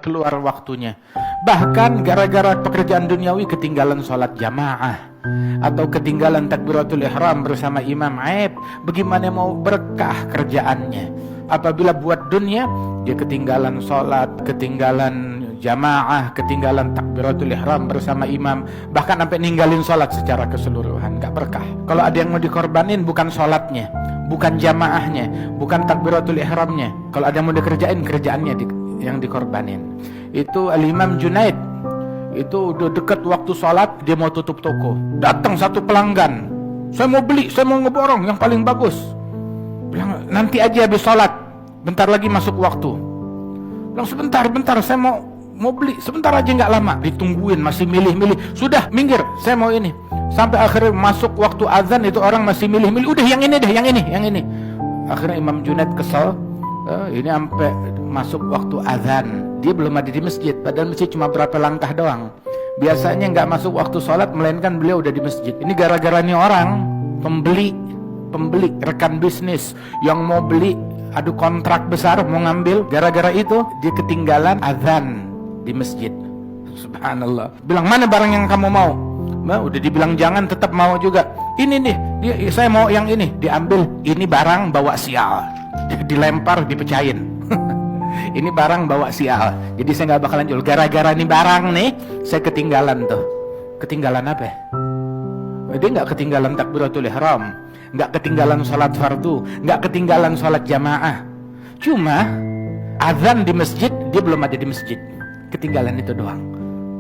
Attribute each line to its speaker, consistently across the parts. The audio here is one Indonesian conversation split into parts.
Speaker 1: keluar waktunya. Bahkan gara-gara pekerjaan duniawi ketinggalan sholat jamaah atau ketinggalan takbiratul ihram bersama imam, aib. Bagaimana mau berkah kerjaannya? Apabila buat dunia dia ketinggalan sholat, ketinggalan jamaah, ketinggalan takbiratul ihram bersama imam, bahkan sampai ninggalin sholat secara keseluruhan, gak berkah. Kalau ada yang mau dikorbanin bukan sholatnya, bukan jamaahnya, bukan takbiratul ihramnya. Kalau ada yang mau dikerjain, kerjaannya yang dikorbanin. Itu Al-Imam Junaid, itu udah deket waktu sholat, dia mau tutup toko. Datang satu pelanggan, saya mau beli, saya mau ngeborong yang paling bagus. Bilang, nanti aja habis sholat, bentar lagi masuk waktu. Bilang, sebentar, saya mau beli, sebentar aja, nggak lama. Ditungguin, masih milih-milih. Sudah, minggir, saya mau ini. Sampai akhirnya masuk waktu azan, itu orang masih milih-milih. Udah yang ini deh, yang ini. Akhirnya Imam Junaid kesel. Ini sampai masuk waktu azan, dia belum ada di masjid, padahal masjid cuma berapa langkah doang. Biasanya nggak masuk waktu sholat, melainkan beliau udah di masjid. Ini gara-gara nih orang pembeli rekan bisnis yang mau beli, adu kontrak besar mau ngambil, gara-gara itu dia ketinggalan azan di masjid. Subhanallah. Bilang, mana barang yang kamu mau? Udah dibilang jangan, tetap mau juga. Ini nih, saya mau yang ini. Diambil, ini barang bawa sial. Dilempar, dipecahin. Ini barang bawa sial, jadi saya nggak bakalan jual. Gara-gara nih barang nih, saya ketinggalan tuh. Ketinggalan apa? Dia nggak ketinggalan takbiratul ihram, nggak ketinggalan sholat fardu, nggak ketinggalan sholat jamaah. Cuma azan di masjid, dia belum ada di masjid. Ketinggalan itu doang.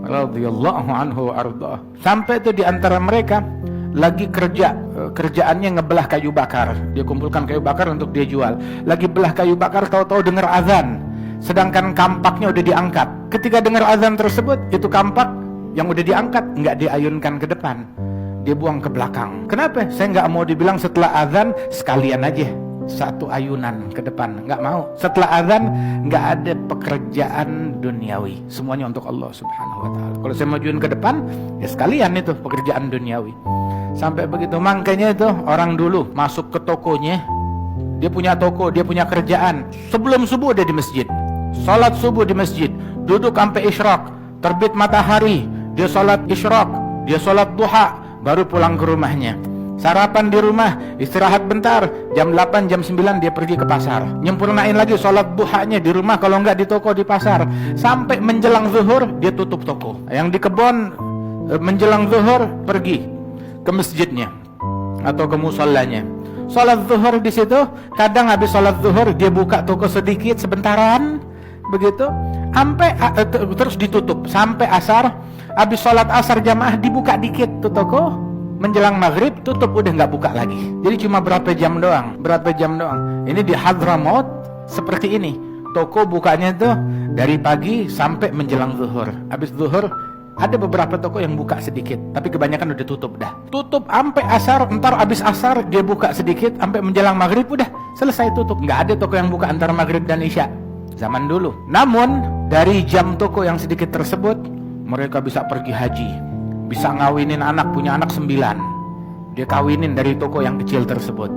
Speaker 1: Radhiyallahu anhu arda. Sampai itu di antara mereka lagi kerjaannya ngebelah kayu bakar. Dia kumpulkan kayu bakar untuk dia jual. Lagi belah kayu bakar, tahu-tahu dengar azan, sedangkan kampaknya udah diangkat. Ketika dengar azan tersebut, itu kampak yang udah diangkat nggak diayunkan ke depan, dia buang ke belakang. Kenapa? Saya nggak mau dibilang setelah azan sekalian aja satu ayunan ke depan, nggak mau. Setelah azan nggak ada pekerjaan duniawi, semuanya untuk Allah Subhanahu Wa Taala. Kalau saya majuin ke depan, ya sekalian itu pekerjaan duniawi. Sampai begitu, makanya itu orang dulu masuk ke tokonya, dia punya toko, dia punya kerjaan, sebelum subuh dia di masjid, sholat subuh di masjid, duduk sampai isyraq, terbit matahari, dia sholat isyraq, dia sholat duha, baru pulang ke rumahnya, sarapan di rumah, istirahat bentar, jam 8, jam 9 dia pergi ke pasar, nyempurnain lagi sholat duhanya di rumah, kalau enggak di toko, di pasar, sampai menjelang zuhur dia tutup toko. Yang di kebun menjelang zuhur pergi ke masjidnya atau ke musallanya, sholat zuhur di situ. Kadang habis sholat zuhur dia buka toko sedikit sebentaran begitu, sampai terus ditutup sampai asar. Habis sholat asar jamaah dibuka dikit tuh toko, menjelang maghrib tutup, udah nggak buka lagi. Jadi cuma berapa jam doang. Ini di Hadramaut seperti ini, toko bukanya tuh dari pagi sampai menjelang zuhur. Habis zuhur ada beberapa toko yang buka sedikit, tapi kebanyakan udah tutup dah. Tutup sampai asar, ntar abis asar dia buka sedikit sampai menjelang maghrib, udah selesai tutup. Nggak ada toko yang buka antara maghrib dan isya zaman dulu. Namun dari jam toko yang sedikit tersebut, mereka bisa pergi haji, bisa ngawinin anak, punya anak 9, dia kawinin dari toko yang kecil tersebut.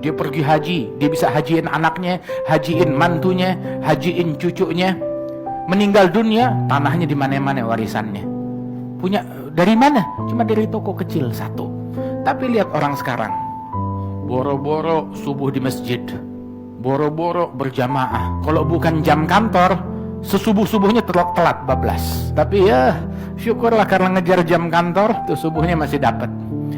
Speaker 1: Dia pergi haji, dia bisa hajiin anaknya, hajiin mantunya, hajiin cucunya. Meninggal dunia, tanahnya di mana-mana warisannya. Punya dari mana? Cuma dari toko kecil satu. Tapi lihat orang sekarang, boro-boro subuh di masjid, boro-boro berjamaah. Kalau bukan jam kantor, sesubuh-subuhnya telat bablas. Tapi ya syukurlah karena ngejar jam kantor, tuh subuhnya masih dapat.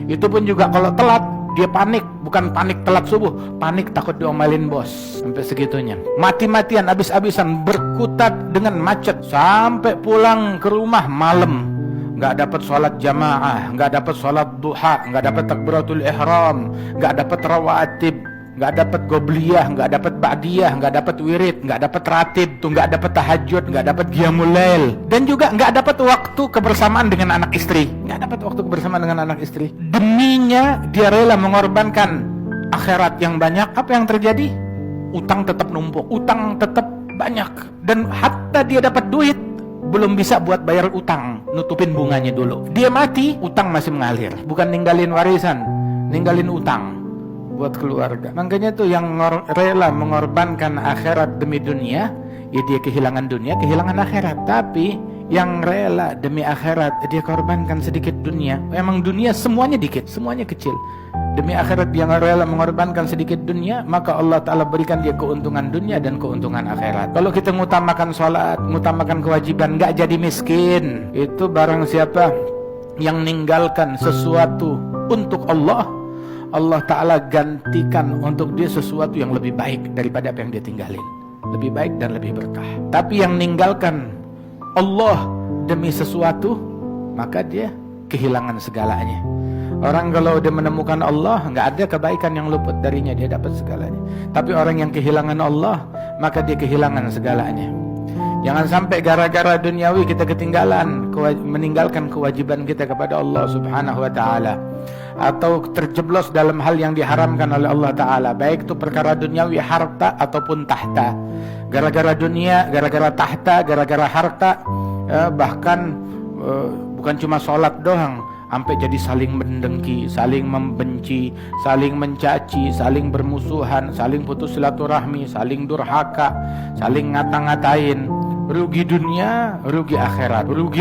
Speaker 1: Itu pun juga kalau telat, dia panik, bukan panik telat subuh, panik takut diomelin bos. Sampai segitunya, mati-matian, abis-abisan, berkutat dengan macet, sampai pulang ke rumah malam, nggak dapat sholat jamaah, nggak dapat sholat duha, nggak dapat takbiratul ihram, nggak dapat rawatib, nggak dapat gobliyah, nggak dapat ba'diyah, nggak dapat wirid, nggak dapat ratib, tuh nggak dapat tahajud, nggak dapat qiyamul lail, dan juga nggak dapat waktu kebersamaan dengan anak istri, nggak dapat waktu kebersamaan dengan anak istri. Deminya dia rela mengorbankan akhirat yang banyak. Apa yang terjadi? Utang tetap numpuk, utang tetap banyak, dan hatta dia dapat duit belum bisa buat bayar utang, nutupin bunganya dulu. Dia mati, utang masih mengalir, bukan ninggalin warisan, ninggalin utang buat keluarga. Makanya tuh yang rela mengorbankan akhirat demi dunia, ya dia kehilangan dunia, kehilangan akhirat. Tapi yang rela demi akhirat, dia korbankan sedikit dunia. Memang dunia semuanya dikit, semuanya kecil. Demi akhirat dia rela mengorbankan sedikit dunia, maka Allah Ta'ala berikan dia keuntungan dunia dan keuntungan akhirat. Kalau kita ngutamakan sholat, ngutamakan kewajiban, gak jadi miskin. Itu barang siapa yang ninggalkan sesuatu untuk Allah, Allah Ta'ala gantikan untuk dia sesuatu yang lebih baik daripada apa yang dia tinggalin. Lebih baik dan lebih berkah. Tapi yang ninggalkan Allah demi sesuatu, maka dia kehilangan segalanya. Orang kalau udah menemukan Allah, nggak ada kebaikan yang luput darinya, dia dapat segalanya. Tapi orang yang kehilangan Allah, maka dia kehilangan segalanya. Jangan sampai gara-gara duniawi kita ketinggalan, meninggalkan kewajiban kita kepada Allah Subhanahu wa Ta'ala, atau terjeblos dalam hal yang diharamkan oleh Allah Ta'ala, baik itu perkara duniawi, harta ataupun tahta. Gara-gara dunia, gara-gara tahta, gara-gara harta, bahkan bukan cuma sholat doang, sampai jadi saling mendengki, saling membenci, saling mencaci, saling bermusuhan, saling putus silaturahmi, saling durhaka, saling ngata-ngatain. Rugi dunia, rugi akhirat, rugi